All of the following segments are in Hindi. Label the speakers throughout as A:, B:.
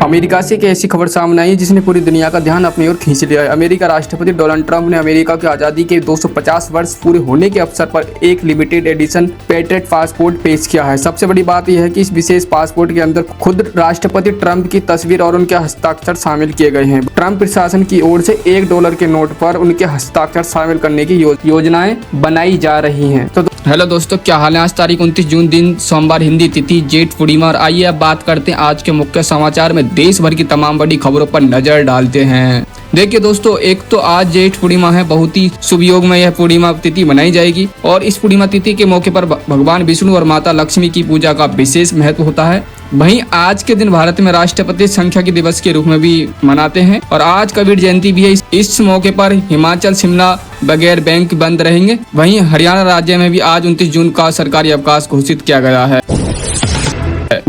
A: अमेरिका से एक ऐसी खबर सामने आई जिसने पूरी दुनिया का ध्यान अपनी ओर खींच लिया है। अमेरिका राष्ट्रपति डोनाल्ड ट्रंप ने अमेरिका की आज़ादी के 250 वर्ष पूरे होने के अवसर पर एक लिमिटेड एडिशन पेट्रियट पासपोर्ट पेश किया है। सबसे बड़ी बात यह है कि इस विशेष पासपोर्ट के अंदर खुद राष्ट्रपति ट्रंप की तस्वीर और उनके हस्ताक्षर शामिल किए गए हैं। ट्रंप प्रशासन की ओर से $1 के नोट पर उनके हस्ताक्षर शामिल करने की योजनाएं बनाई जा रही हैं। तो हेलो दोस्तों, क्या हाल है। आज तारीख 29 जून दिन सोमवार, हिंदी तिथि जेठ पूर्णिमा। और आइए अब बात करते हैं आज के मुख्य समाचार में देश भर की तमाम बड़ी खबरों पर नजर डालते हैं। देखिए दोस्तों, एक तो आज जेठ पूर्णिमा है। बहुत ही शुभ योग में यह पूर्णिमा तिथि मनाई जाएगी और इस पूर्णिमा तिथि के मौके पर भगवान विष्णु और माता लक्ष्मी की पूजा का विशेष महत्व होता है। वहीं आज के दिन भारत में राष्ट्रपति संख्या के दिवस के रूप में भी मनाते हैं और आज कबीर जयंती भी है। इस मौके पर हिमाचल, शिमला बगैर बैंक बंद रहेंगे। वहीं हरियाणा राज्य में भी आज 29 जून का सरकारी अवकाश घोषित किया गया है।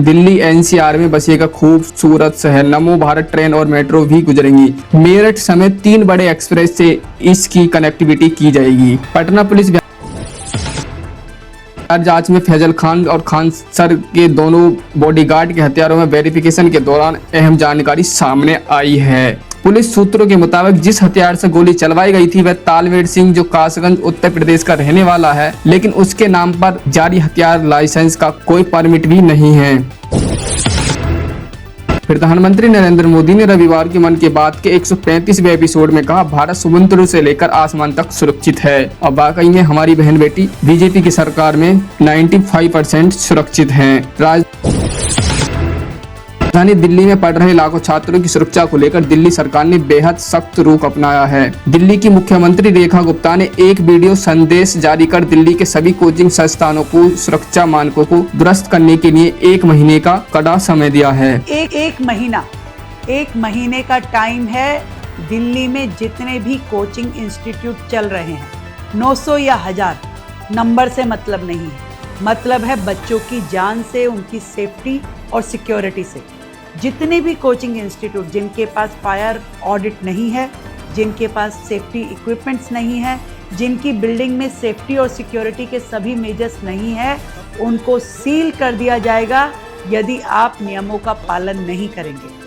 A: दिल्ली एनसीआर में बसेगा खूबसूरत शहर। नमो भारत ट्रेन और मेट्रो भी गुजरेंगी। मेरठ समेत 3 बड़े एक्सप्रेस से इसकी कनेक्टिविटी की जाएगी। पटना पुलिस जांच में फैजल खान और खान सर के दोनों बॉडीगार्ड के हथियारों में वेरिफिकेशन के दौरान अहम जानकारी सामने आई है। पुलिस सूत्रों के मुताबिक जिस हथियार से गोली चलवाई गई थी वह तालवेर सिंह, जो कासगंज उत्तर प्रदेश का रहने वाला है, लेकिन उसके नाम पर जारी हथियार लाइसेंस का कोई परमिट भी नहीं है। प्रधानमंत्री नरेंद्र मोदी ने रविवार की मन की बात के 135वें एपिसोड में कहा, भारत समुद्र से लेकर आसमान तक सुरक्षित है। और वाकई में हमारी बहन बेटी बीजेपी की सरकार में 95% सुरक्षित हैं। राजधानी दिल्ली में पढ़ रहे लाखों छात्रों की सुरक्षा को लेकर दिल्ली सरकार ने बेहद सख्त रुख अपनाया है। दिल्ली की मुख्यमंत्री रेखा गुप्ता ने एक वीडियो संदेश जारी कर दिल्ली के सभी कोचिंग संस्थानों को सुरक्षा मानकों को दुरुस्त करने के लिए 1 महीने का कड़ा समय दिया है। एक महीने का टाइम है। दिल्ली में जितने भी कोचिंग इंस्टीट्यूट चल रहे हैं, 900 या 1000 नंबर से मतलब नहीं है। मतलब है बच्चों की जान से, उनकी सेफ्टी और सिक्योरिटी से। जितने भी कोचिंग इंस्टीट्यूट जिनके पास फायर ऑडिट नहीं है, जिनके पास सेफ्टी इक्विपमेंट्स नहीं है, जिनकी बिल्डिंग में सेफ्टी और सिक्योरिटी के सभी मेजर्स नहीं है, उनको सील कर दिया जाएगा यदि आप नियमों का पालन नहीं करेंगे।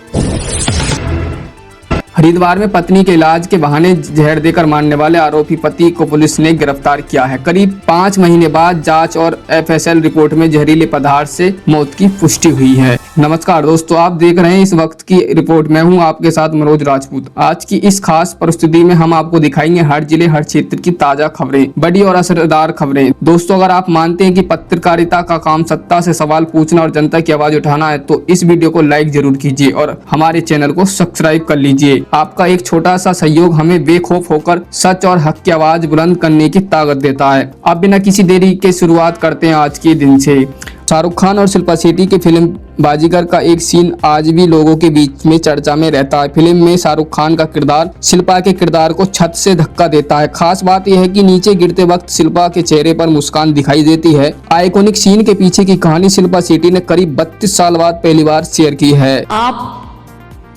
B: हरिद्वार में पत्नी के इलाज के बहाने जहर देकर मारने वाले आरोपी पति को पुलिस ने गिरफ्तार किया है। करीब 5 महीने बाद जांच और एफएसएल रिपोर्ट में जहरीले पदार्थ से मौत की पुष्टि हुई है। नमस्कार दोस्तों, आप देख रहे हैं इस वक्त की रिपोर्ट। मैं हूं आपके साथ मनोज राजपूत। आज की इस खास परिस्थिति में हम आपको दिखाएंगे हर जिले हर क्षेत्र की ताजा खबरें, बड़ी और असरदार खबरें। दोस्तों, अगर आप मानते हैं कि पत्रकारिता का काम सत्ता से सवाल पूछना और जनता की आवाज उठाना है तो इस वीडियो को लाइक जरूर कीजिए और हमारे चैनल को सब्सक्राइब कर लीजिए। आपका एक छोटा सा सहयोग हमें बेखौफ होकर सच और हक की आवाज बुलंद करने की ताकत देता है। अब बिना किसी देरी के शुरुआत करते हैं आज के दिन से। शाहरुख खान और शिल्पा शेट्टी की फिल्म बाजीगर का एक सीन आज भी लोगों के बीच में चर्चा में रहता है। फिल्म में शाहरुख खान का किरदार शिल्पा के किरदार को छत से धक्का देता है। खास बात यह है कि नीचे गिरते वक्त शिल्पा के चेहरे पर मुस्कान दिखाई देती है। आइकॉनिक सीन के पीछे की कहानी शिल्पा शेट्टी ने करीब 32 साल बाद पहली बार शेयर की है।
C: आप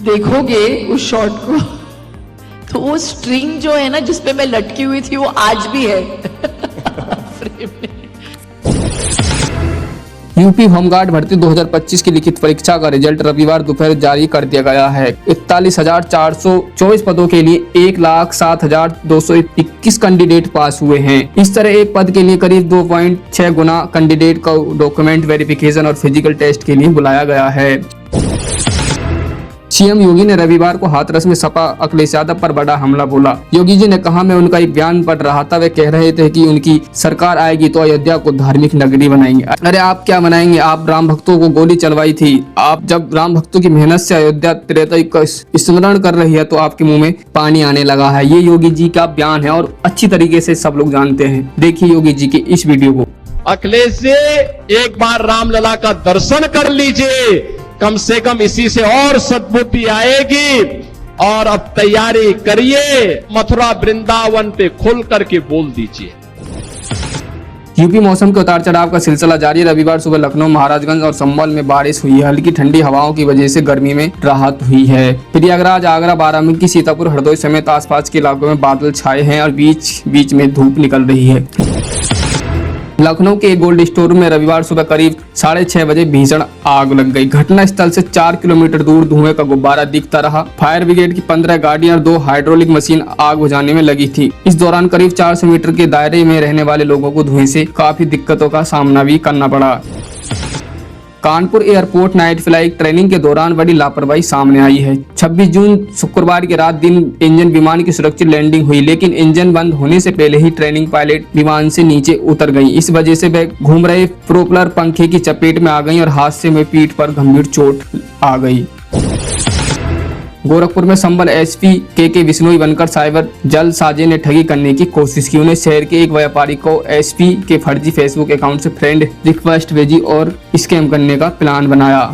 C: देखोगे उस शॉट को तो वो स्ट्रिंग जो है ना जिसपे मैं लटकी हुई थी वो आज भी है फ्रेम में।
B: यूपी होमगार्ड भर्ती 2025 की लिखित परीक्षा का रिजल्ट रविवार दोपहर जारी कर दिया गया है। 41,424 पदों के लिए 1,07,221 कैंडिडेट पास हुए हैं। इस तरह एक पद के लिए करीब 2.6 गुना कैंडिडेट को डॉक्यूमेंट वेरिफिकेशन और फिजिकल टेस्ट के लिए बुलाया गया है। सीएम योगी ने रविवार को हाथरस में सपा अखिलेश यादव पर बड़ा हमला बोला। योगी जी ने कहा, मैं उनका एक बयान पढ़ रहा था, वे कह रहे थे कि उनकी सरकार आएगी तो अयोध्या को धार्मिक नगरी बनाएंगे। अरे आप क्या बनाएंगे? आप राम भक्तों को गोली चलवाई थी। आप जब राम भक्तों की मेहनत से अयोध्या त्रेता का स्मरण कर रही है तो आपके मुंह में पानी आने लगा है। ये योगी जी का बयान है और अच्छी तरीके से सब लोग जानते हैं। देखिए योगी जी की इस वीडियो को।
D: अखिलेश जी, एक बार रामलला का दर्शन कर लीजिए, कम से कम इसी से और सद्बुद्धि आएगी। और अब तैयारी करिए, मथुरा वृंदावन पे खुल करके बोल दीजिए।
B: यूपी मौसम के उतार चढ़ाव का सिलसिला जारी। रविवार सुबह लखनऊ, महाराजगंज और संभल में बारिश हुई है। हल्की ठंडी हवाओं की वजह से गर्मी में राहत हुई है। प्रयागराज, आगरा, बाराबंकी, सीतापुर, हरदोई समेत आसपास के इलाकों में बादल छाए हैं और बीच बीच में धूप निकल रही है। लखनऊ के एक गोल्ड स्टोर में रविवार सुबह करीब 6:30 बजे भीषण आग लग गई। घटना स्थल से 4 किलोमीटर दूर धुएं का गुब्बारा दिखता रहा। फायर ब्रिगेड की 15 गाड़ियां और 2 हाइड्रोलिक मशीन आग बुझाने में लगी थी। इस दौरान करीब 400 मीटर के दायरे में रहने वाले लोगों को धुएं से काफी दिक्कतों का सामना भी करना पड़ा। Kanpur airport night flight training के दौरान बड़ी लापरवाही सामने आई है। 26 जून शुक्रवार की रात दिन इंजन विमान की सुरक्षित लैंडिंग हुई, लेकिन इंजन बंद होने से पहले ही ट्रेनिंग पायलट विमान से नीचे उतर गई। इस वजह से वह घूम रहे प्रोपेलर पंखे की चपेट में आ गई और हादसे में पीठ पर गंभीर चोट आ गई। गोरखपुर में संबल एसपी के विश्नोई बनकर साइबर जालसाजी ने ठगी करने की कोशिश की। उन्हें शहर के एक व्यापारी को एसपी के फर्जी फेसबुक अकाउंट से फ्रेंड रिक्वेस्ट भेजी और स्कैम करने का प्लान बनाया।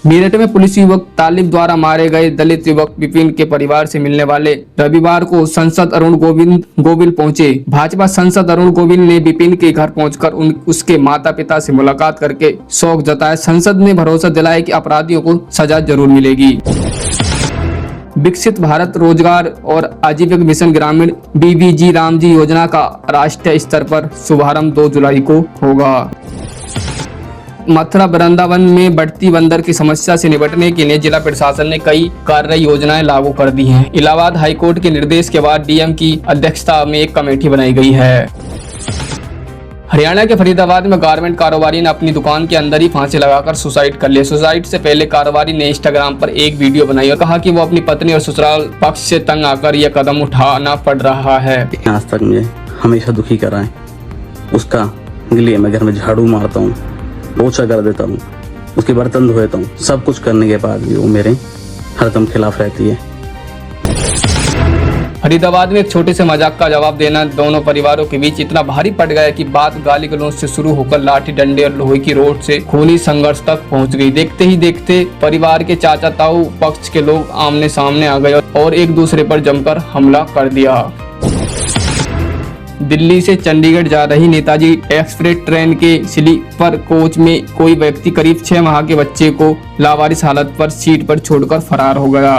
B: मेरठ में पुलिस युवक तालिब द्वारा मारे गए दलित युवक विपिन के परिवार से मिलने वाले रविवार को सांसद अरुण गोविल पहुंचे। भाजपा सांसद अरुण गोविल ने विपिन के घर पहुंचकर उसके माता पिता से मुलाकात करके शोक जताया। सांसद ने भरोसा दिलाया कि अपराधियों को सजा जरूर मिलेगी। विकसित भारत रोजगार और आजीविका मिशन ग्रामीण बीबीजी रामजी योजना का राष्ट्रीय स्तर पर शुभारंभ 2 जुलाई को होगा। मथुरा वृंदावन में बढ़ती बंदर की समस्या से निपटने के लिए जिला प्रशासन ने कई कार्य योजनाएं लागू कर दी हैं। इलाहाबाद हाईकोर्ट के निर्देश के बाद डीएम की अध्यक्षता में एक कमेटी बनाई गई है। हरियाणा के फरीदाबाद में गारमेंट कारोबारी ने अपनी दुकान के अंदर ही फांसी लगाकर सुसाइड कर लिया। सुसाइड से पहले कारोबारी ने इंस्टाग्राम पर एक वीडियो बनाई और कहा कि वो अपनी पत्नी और ससुराल पक्ष से तंग आकर यह कदम उठाना पड़ रहा है।
E: आज तक मुझे हमेशा दुखी करा है, उसका लिए मैं घर में झाड़ू मारता हूँ, पोछा कर देता हूँ, उसके बर्तन धो देता हूँ, सब कुछ करने के बाद भी वो मेरे हरदम खिलाफ रहती है।
B: फरीदाबाद में एक छोटे से मजाक का जवाब देना दोनों परिवारों के बीच इतना भारी पड़ गया कि बात गाली गलौज से शुरू होकर लाठी डंडे और लोहे की रोड से खूनी संघर्ष तक पहुंच गई। देखते ही देखते परिवार के चाचा ताऊ पक्ष के लोग आमने सामने आ गए और एक दूसरे पर जमकर हमला कर दिया। दिल्ली से चंडीगढ़ जा रही नेताजी एक्सप्रेस ट्रेन के स्लीपर कोच में कोई व्यक्ति करीब 6 माह के बच्चे को लावारिस हालत पर सीट पर छोड़कर फरार हो गया।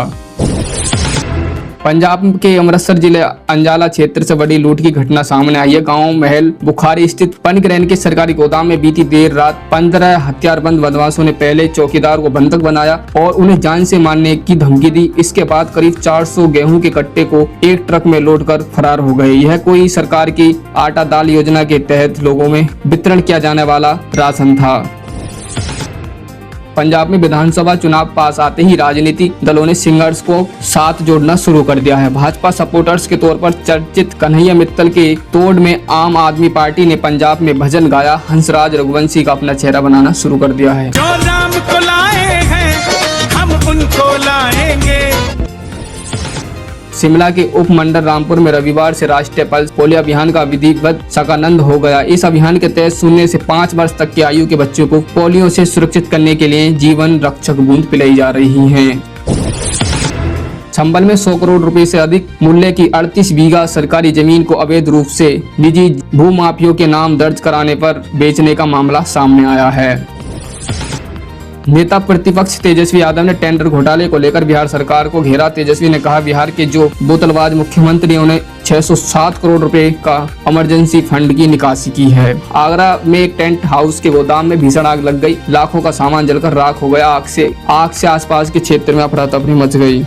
B: पंजाब के अमृतसर जिले अंजाला क्षेत्र से बड़ी लूट की घटना सामने आई है। गांव महल बुखारी स्थित पनकरैन के सरकारी गोदाम में बीती देर रात 15 हथियारबंद बदमाशों ने पहले चौकीदार को बंधक बनाया और उन्हें जान से मारने की धमकी दी। इसके बाद करीब 400 गेहूं के कट्टे को एक ट्रक में लोड कर फरार हो गए। यह कोई सरकार की आटा दाल योजना के तहत लोगों में वितरण किया जाने वाला राशन था। पंजाब में विधानसभा चुनाव पास आते ही राजनीतिक दलों ने सिंगर्स को साथ जोड़ना शुरू कर दिया है। भाजपा सपोर्टर्स के तौर पर चर्चित कन्हैया मित्तल के तोड़ में आम आदमी पार्टी ने पंजाब में भजन गाया। हंसराज रघुवंशी का अपना चेहरा बनाना शुरू कर दिया है।
F: जो राम को लाए हैं हम उनको लाएंगे।
B: शिमला के उपमंडल रामपुर में रविवार से राष्ट्रीय पल्स पोलियो अभियान का विधिवत सकानंद हो गया। इस अभियान के तहत 0 से 5 वर्ष तक की आयु के बच्चों को पोलियो से सुरक्षित करने के लिए जीवन रक्षक बूंद पिलाई जा रही हैं। संभल में 100 करोड़ रुपए से अधिक मूल्य की 38 बीघा सरकारी जमीन को अवैध रूप से निजी भूमाफियों के नाम दर्ज कराने पर बेचने का मामला सामने आया है। नेता प्रतिपक्ष तेजस्वी यादव ने टेंडर घोटाले को लेकर बिहार सरकार को घेरा। तेजस्वी ने कहा बिहार के जो बोतलबाज मुख्यमंत्री ने 607 करोड़ रुपए का इमरजेंसी फंड की निकासी की है। आगरा में एक टेंट हाउस के गोदाम में भीषण आग लग गई। लाखों का सामान जलकर राख हो गया। आग से आसपास के क्षेत्र में अफरा तफरी मच गई।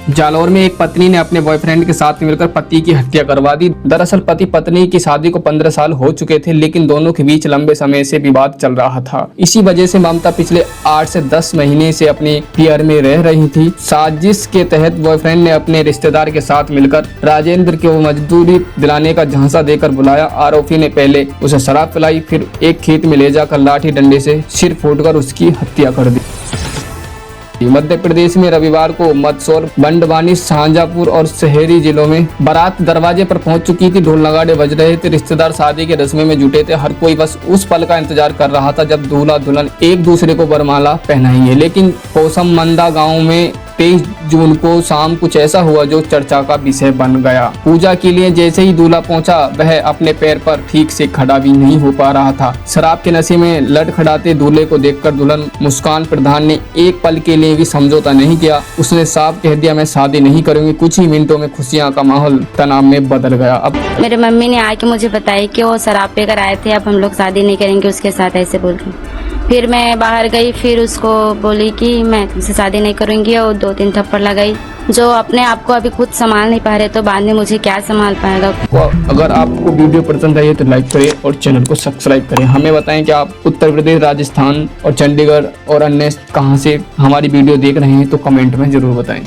B: जालौर में एक पत्नी ने अपने बॉयफ्रेंड के साथ मिलकर पति की हत्या करवा दी। दरअसल पति पत्नी की शादी को 15 साल हो चुके थे, लेकिन दोनों के बीच लंबे समय से विवाद चल रहा था। इसी वजह से ममता पिछले 8 से 10 महीने से अपने पियर में रह रही थी। साजिश के तहत बॉयफ्रेंड ने अपने रिश्तेदार के साथ मिलकर राजेंद्र को मजदूरी दिलाने का झांसा देकर बुलाया। आरोपी ने पहले उसे शराब पिलाई, फिर एक खेत में ले जाकर लाठी डंडे से सिर फोड़कर उसकी हत्या कर दी। मध्य प्रदेश में रविवार को मंदसौर, बंडवानी, शाहजहांपुर और शहरी जिलों में बारात दरवाजे पर पहुंच चुकी थी। ढोल नगाड़े बज रहे थे। रिश्तेदार शादी के रस्में में जुटे थे। हर कोई बस उस पल का इंतजार कर रहा था जब दूल्हा दुल्हन एक दूसरे को वरमाला पहनाएंगे। लेकिन कोसम मंदा गांव में 23 जून को शाम कुछ ऐसा हुआ जो चर्चा का विषय बन गया। पूजा के लिए जैसे ही दूल्हा पहुंचा, वह अपने पैर पर ठीक से खड़ा भी नहीं हो पा रहा था। शराब के नशे में लड़खड़ाते दूल्हे को देखकर दुल्हन मुस्कान प्रधान ने एक पल के लिए भी समझौता नहीं किया। उसने साफ कह दिया, मैं शादी नहीं करूंगी। कुछ ही मिनटों में खुशियां का माहौल तनाव में बदल गया। अब
G: मेरे मम्मी ने आके मुझे बताया कि वो शराब पीकर आए थे, अब हम लोग शादी नहीं करेंगे उसके साथ, ऐसे बोल के। फिर मैं बाहर गई, फिर उसको बोली कि मैं तुमसे शादी नहीं करूंगी और 2-3 थप्पड़ लगाई। जो अपने आप को अभी खुद संभाल नहीं पा रहे तो बाद में मुझे क्या संभाल पाएगा।
B: अगर आपको वीडियो पसंद आई है तो लाइक करें और चैनल को सब्सक्राइब करें। हमें बताएं कि आप उत्तर प्रदेश, राजस्थान और चंडीगढ़ और अन्य कहां से हमारी वीडियो देख रहे हैं, तो कमेंट में जरूर बताएं।